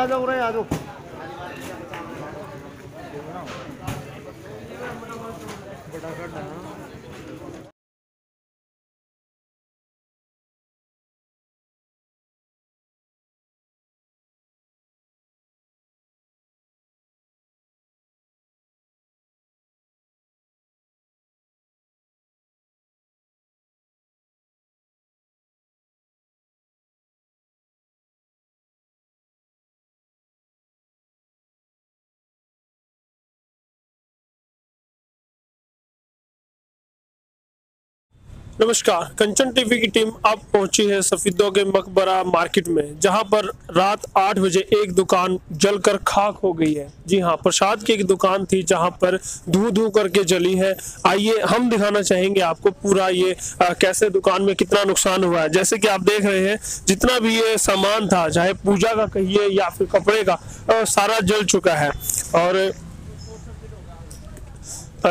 आ जाओ रे, आ जाओ। नमस्कार, कंचन टीवी की टीम अब पहुंची है सफीदों के मकबरा मार्केट में, जहां पर रात 8 बजे एक दुकान जलकर खाक हो गई है। जी हां, प्रसाद की एक दुकान थी जहां पर धू धू करके जली है। आइए हम दिखाना चाहेंगे आपको पूरा ये कैसे दुकान में कितना नुकसान हुआ है। जैसे कि आप देख रहे हैं, जितना भी ये सामान था, चाहे पूजा का कहिए या फिर कपड़े का, सारा जल चुका है। और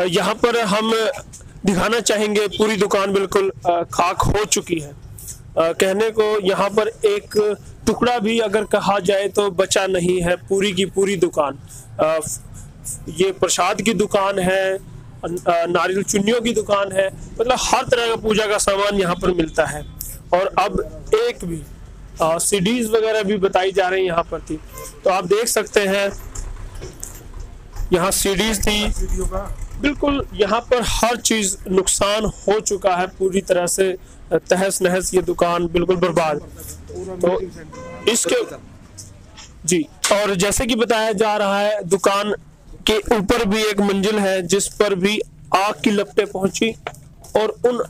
यहाँ पर हम दिखाना चाहेंगे पूरी दुकान बिल्कुल खाक हो चुकी है। कहने को यहाँ पर एक टुकड़ा भी अगर कहा जाए तो बचा नहीं है। पूरी की पूरी दुकान, ये प्रसाद की दुकान है, नारियल चुन्नियों की दुकान है, मतलब हर तरह का पूजा का सामान यहाँ पर मिलता है। और अब एक भी सीडीज वगैरह भी बताई जा रही यहाँ पर थी, तो आप देख सकते हैं यहाँ सीडीज थी। बिल्कुल यहाँ पर हर चीज नुकसान हो चुका है, पूरी तरह से तहस नहस ये दुकान बिल्कुल बर्बाद। तो इसके जी, और जैसे कि बताया जा रहा है, दुकान के ऊपर भी एक मंजिल है जिस पर भी आग की लपटें पहुंची, और उन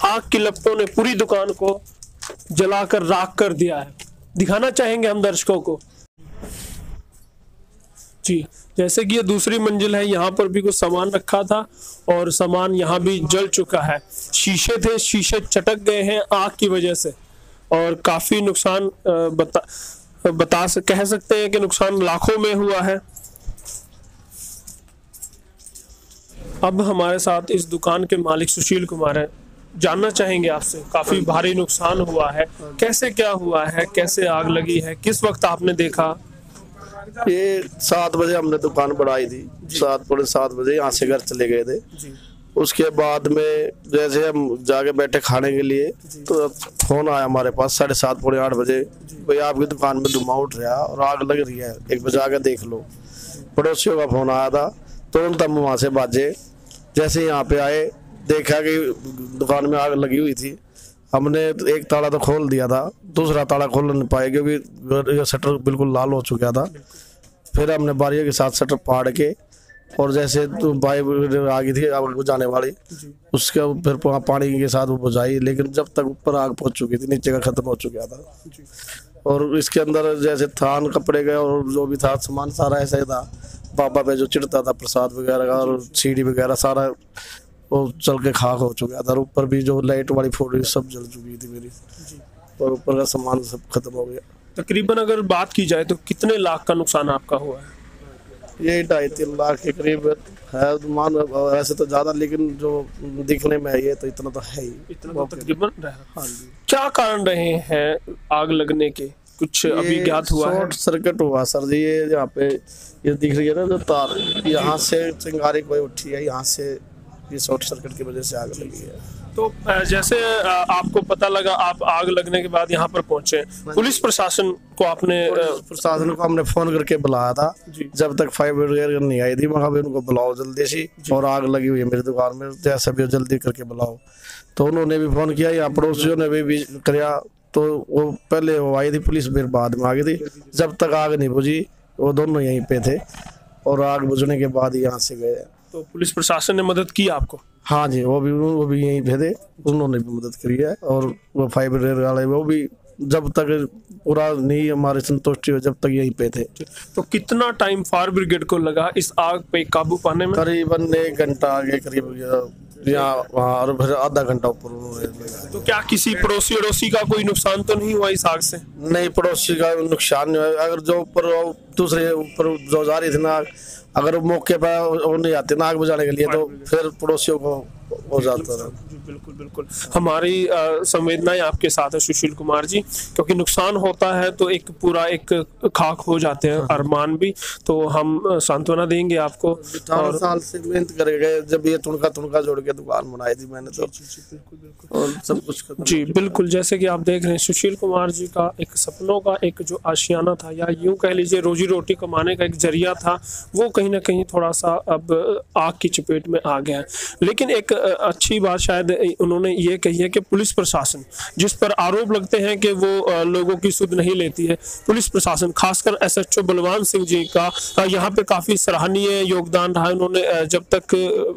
आग की लपटों ने पूरी दुकान को जलाकर राख कर दिया है। दिखाना चाहेंगे हम दर्शकों को। जी, जैसे कि ये दूसरी मंजिल है, यहाँ पर भी कुछ सामान रखा था और सामान यहाँ भी जल चुका है। शीशे थे, शीशे चटक गए हैं आग की वजह से, और काफी नुकसान कह सकते हैं कि नुकसान लाखों में हुआ है। अब हमारे साथ इस दुकान के मालिक सुशील कुमार है, जानना चाहेंगे आपसे, काफी भारी नुकसान हुआ है, कैसे क्या हुआ है, कैसे आग लगी है, किस वक्त आपने देखा? ये 7 बजे हमने दुकान बढ़ाई थी, 7 बजे यहाँ से घर चले गए थे। उसके बाद में जैसे हम जाके बैठे खाने के लिए, तो फोन आया हमारे पास 7:30 पौने 8 बजे, भाई आपकी दुकान में धुआं उठ रहा है और आग लग रही है, एक बजे आके देख लो। पड़ोसियों का फोन आया था, तुरंत हम वहाँ से भागे। जैसे यहाँ पे आए, देखा कि दुकान में आग लगी हुई थी। हमने एक ताला तो खोल दिया था, दूसरा ताला खोल नहीं पाए क्योंकि शटर बिल्कुल लाल हो चुका था। फिर हमने बारियों के साथ शटर फाड़ के, और जैसे तो बाइक आ गई थी आग बुझाने वाली, उसके फिर पानी के साथ वो बुझाई, लेकिन जब तक ऊपर आग पहुंच चुकी थी, नीचे का खत्म हो चुका था। और इसके अंदर जैसे थान कपड़े गए और जो भी था सामान सारा ऐसा ही था। बाबा पे जो चिढ़ता था प्रसाद वगैरह का और सीढ़ी वगैरह सारा वो चल के खाक हो चुका था। ऊपर भी जो लाइट वाली फोटो सब जल चुकी थी मेरी, और ऊपर का सामान सब खत्म हो गया। तकरीबन अगर बात की जाए तो कितने लाख का नुकसान आपका हुआ है? ये 2.5-3 लाख के करीब है, मान ऐसे तो ज्यादा, लेकिन जो दिखने में है ये तो इतना तो है ही, इतना तो तकरीबन रहा। हाँ जी। क्या कारण रहे हैं आग लगने के, कुछ अभी ज्ञात हुआ है? शॉर्ट सर्किट हुआ सर जी। ये यहाँ पे ये दिख रही है ना जो तार, यहाँ से चिंगारी कोई उठी है, यहाँ से ये शॉर्ट सर्किट की वजह से आग लगी है। तो जैसे आपको पता लगा, आप आग लगने के बाद यहाँ पर पहुंचे, पुलिस प्रशासन को आपने प्रशासन को हमने फोन करके बुलाया था, जब तक फायर ब्रिगेड नहीं आई थी, मगर उनको बुलाओ जल्दी से, और आग लगी हुई है मेरी दुकान में, जैसे भी जल्दी करके बुलाओ। तो उन्होंने भी फोन किया, यहाँ पड़ोसियों ने भी किया, तो वो पहले वो आई थी पुलिस, फिर बाद में आ गई थी। जब तक आग नहीं बुझी वो दोनों यहीं पे थे, और आग बुझने के बाद यहाँ से गए। तो पुलिस प्रशासन ने मदद की आपको? हाँ जी, वो भी यहीं पे थे, उन्होंने भी मदद करी है। और वो फायर ब्रिगेड वाले वो भी जब तक पूरा नहीं हमारे संतुष्टि हो, जब तक यहीं पे थे। तो कितना टाइम फायर ब्रिगेड को लगा इस आग पे काबू पाने में? करीबन 1 घंटा आगे करीब, यहाँ वहाँ, और फिर आधा घंटा ऊपर। तो क्या किसी पड़ोसी अड़ोसी का कोई नुकसान तो नहीं हुआ इस आग से? नहीं, पड़ोसी का नुकसान नहीं हुआ। अगर जो ऊपर दूसरे ऊपर जो जा रही थी ना, अगर मौके पर वो नहीं आते ना आग बुझाने के लिए, तो फिर पड़ोसियों को हो जाता था। जी बिल्कुल बिल्कुल, हमारी संवेदनाएं आपके साथ है सुशील कुमार जी, क्योंकि नुकसान होता है तो एक पूरा एक खाक हो जाते हैं अरमान भी। तो हम सांत्वना देंगे आपको। 18 साल से मेहनत कर गए, जब ये तुणका जोड़ के दुकान बनाई थी मैंने, तो बिल्कुल बिल्कुल और सब कुछ जी बिल्कुल, जैसे कि आप देख रहे हैं सुशील कुमार जी का एक सपनों का एक जो आशियाना था, या यूं कह लीजिए रोजी रोटी कमाने का एक जरिया था, वो कहीं ना कहीं थोड़ा सा अब आग की चपेट में आ गया है। लेकिन एक अच्छी बात शायद उन्होंने ये कही है कि पुलिस प्रशासन, जिस पर आरोप लगते हैं कि वो लोगों की सुध नहीं लेती है, पुलिस प्रशासन खासकर SHO बलवान सिंह जी का यहाँ पे काफी सराहनीय योगदान रहा। उन्होंने जब तक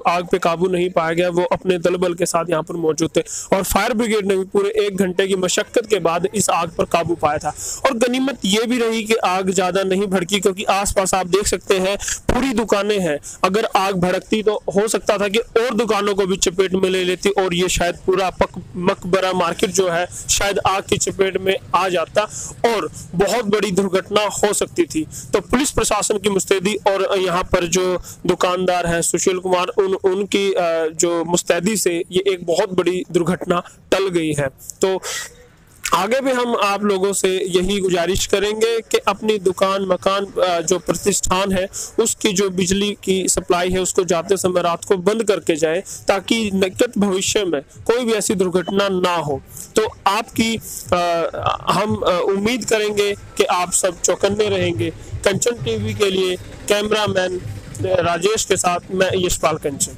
आग पे काबू नहीं पाया गया, वो अपने दल बल के साथ यहाँ पर मौजूद थे, और फायर ब्रिगेड ने भी पूरे 1 घंटे की मशक्कत के बाद इस आग पर काबू पाया था। और गनीमत ये भी रही कि आग ज्यादा नहीं भड़की, क्योंकि आसपास आप देख सकते हैं पूरी दुकानें हैं। अगर आग भड़कती तो हो सकता था कि और दुकानों को भी चपेट में ले लेती, और ये शायद पूरा मकबरा मार्केट जो है शायद आग की चपेट में आ जाता और बहुत बड़ी दुर्घटना हो सकती थी। तो पुलिस प्रशासन की मुस्तैदी और यहाँ पर जो दुकानदार हैं सुशील कुमार, उनकी जो मुस्तैदी से ये एक बहुत बड़ी दुर्घटना टल गई है। तो आगे भी हम आप लोगों से यही गुजारिश करेंगे कि अपनी दुकान मकान जो प्रतिष्ठान है उसकी जो बिजली की सप्लाई है उसको जाते समय रात को बंद करके जाए, ताकि निकट भविष्य में कोई भी ऐसी दुर्घटना ना हो। तो आपकी हम उम्मीद करेंगे कि आप सब चौकन्ने रहेंगे। कंचन टीवी के लिए कैमरामैन राजेश के साथ मैं यशपाल कंचन।